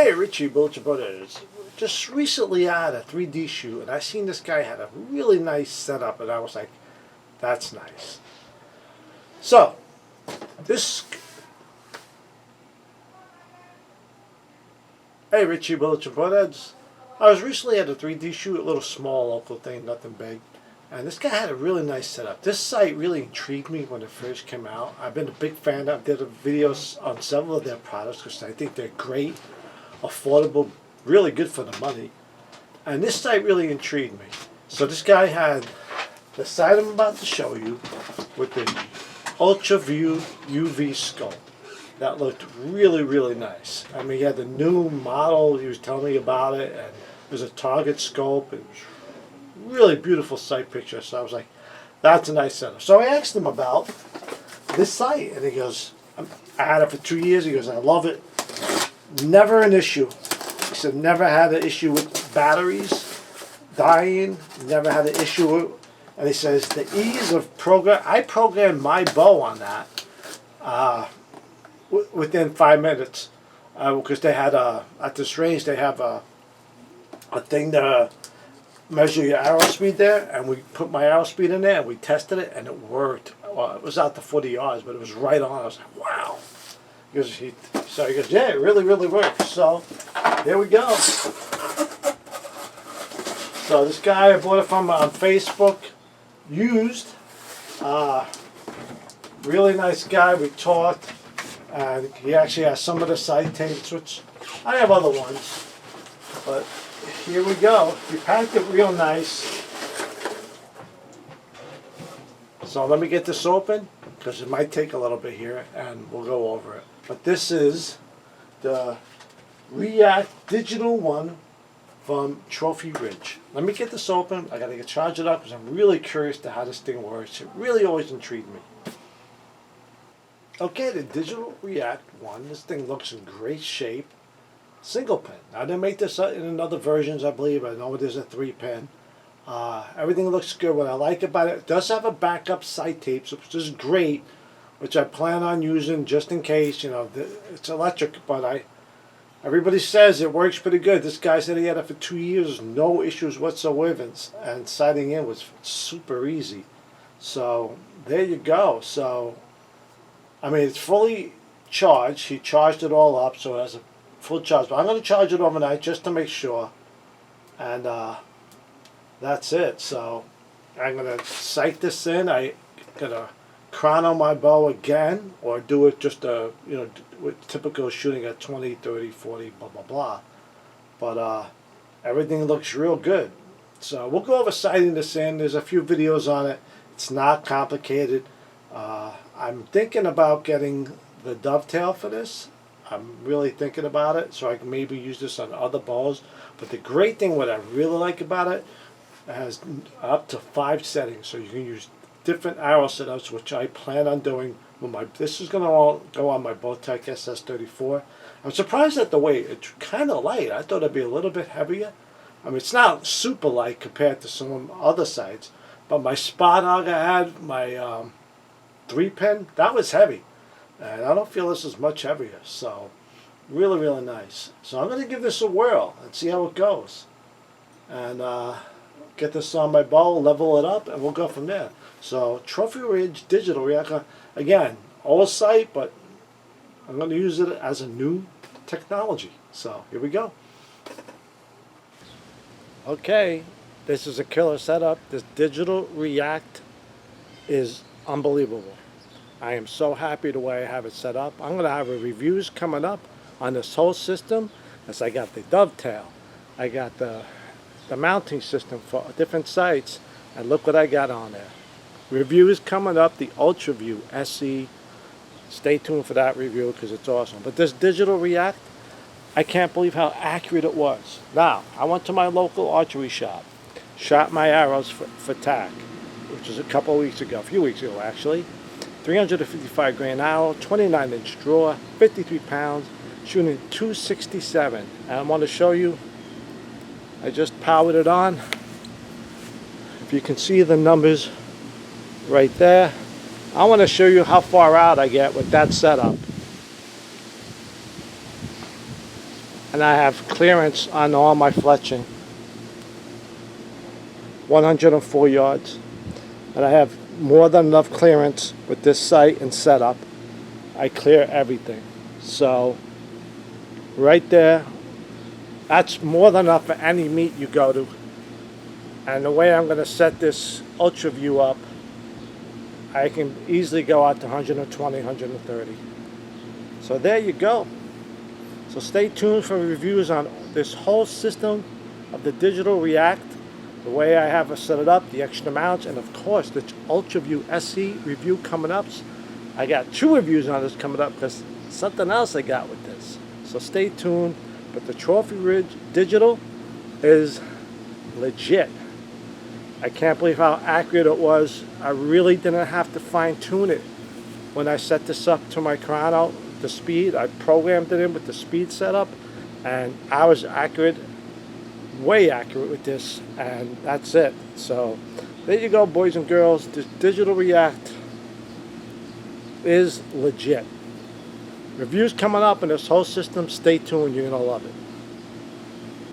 Hey, Richie Bulger Brothers. Just recently I had a 3D shoot, and I seen this guy had a really nice setup, and I was like, that's nice. So, this... Hey, Richie Bulger Brothers. I was recently at a 3D shoot, a little small local thing, nothing big. And this guy had a really nice setup. This site really intrigued me when it first came out. I've been a big fan. I did videos on several of their products because I think they're great, affordable, really good for the money. And this site really intrigued me. So this guy had the site I'm about to show you with the UltraView UV scope. That looked really, really nice. I mean, he had the new model. He was telling me about it, and it was a target scope. It was really beautiful site picture. So I was like, that's a nice setup. So I asked him about this site, and he goes, I had it for 2 years. He goes, I love it. Never an issue. He said, never had an issue with batteries dying. Never had an issue with, and he says, the ease of program. I programmed my bow on that within 5 minutes because they had at this range they have a thing to measure your arrow speed there, and we put my arrow speed in there and we tested it, and it worked. Well, it was out to 40 yards, but it was right on. I was like, wow. He goes, yeah, it really, really works. So there we go. So this guy, I bought it from on Facebook, used. Really nice guy. We talked, and he actually has some of the side tapes, which I have other ones, but here we go. He packed it real nice. So let me get this open, because it might take a little bit here, and we'll go over it. But this is the React Digital one from Trophy Ridge. Let me get this open. I gotta charge it up because I'm really curious to how this thing works. It really always intrigued me. Okay, the Digital React one. This thing looks in great shape. Single pin. Now they make this in other versions, I believe. I know there's a 3-pin. Everything looks good. What I like about it, it does have a backup site tape, which is great, which I plan on using just in case. You know, it's electric, but everybody says it works pretty good. This guy said he had it for 2 years, no issues whatsoever, and sighting in was super easy. So there you go. So I mean, it's fully charged. He charged it all up, so it has a full charge. But I'm going to charge it overnight just to make sure, and that's it. So I'm going to sight this in. I'm going to chrono my bow again, or do it just with typical shooting at 20, 30, 40, blah blah blah. But everything looks real good. So we'll go over sighting this in. There's a few videos on it. It's not complicated. I'm thinking about getting the dovetail for this. I'm really thinking about it, so I can maybe use this on other bows. But the great thing, what I really like about it, it has up to 5 settings, so you can use different arrow setups, which I plan on doing with my. This is going to all go on my Bowtech SS34. I'm surprised at the weight. It's kind of light. I thought it'd be a little bit heavier. I mean, it's not super light compared to some other sites, but my Spot Hog I had, my 3-pin, that was heavy. And I don't feel this is much heavier. So really, really nice. So I'm going to give this a whirl and see how it goes. And get this on my bow, level it up, and we'll go from there. So Trophy Ridge Digital React, again, old site, but I'm going to use it as a new technology. So here we go. Okay, this is a killer setup. This Digital React is unbelievable. I am so happy the way I have it set up. I'm going to have reviews coming up on this whole system, as I got the dovetail. I got the mounting system for different sites, and look what I got on there. Reviews coming up, the UltraView SE. Stay tuned for that review because it's awesome. But this Digital React, I can't believe how accurate it was. Now, I went to my local archery shop, shot my arrows for TAC, which was a few weeks ago actually. 355 grain arrow, 29-inch draw, 53 pounds, shooting 267. And I want to show you, I just powered it on. If you can see the numbers right there, I want to show you how far out I get with that setup. and I have clearance on all my fletching. 104 yards. And I have more than enough clearance with this site and setup. I clear everything. So right there, that's more than enough for any meet you go to. And the way I'm going to set this Ultra View up, I can easily go out to 120, 130. So there you go. So stay tuned for reviews on this whole system of the Digital React, the way I have it set it up, the extra mounts, and of course the Ultra View SE review coming up. I got 2 reviews on this coming up because something else I got with this. So stay tuned. But the Trophy Ridge Digital is legit. I can't believe how accurate it was. I really didn't have to fine tune it when I set this up to my chrono, the speed. I programmed it in with the speed setup, and I was accurate, way accurate with this, and that's it. So there you go, boys and girls. This Digital React is legit. Reviews coming up in this whole system. Stay tuned. You're going to love it.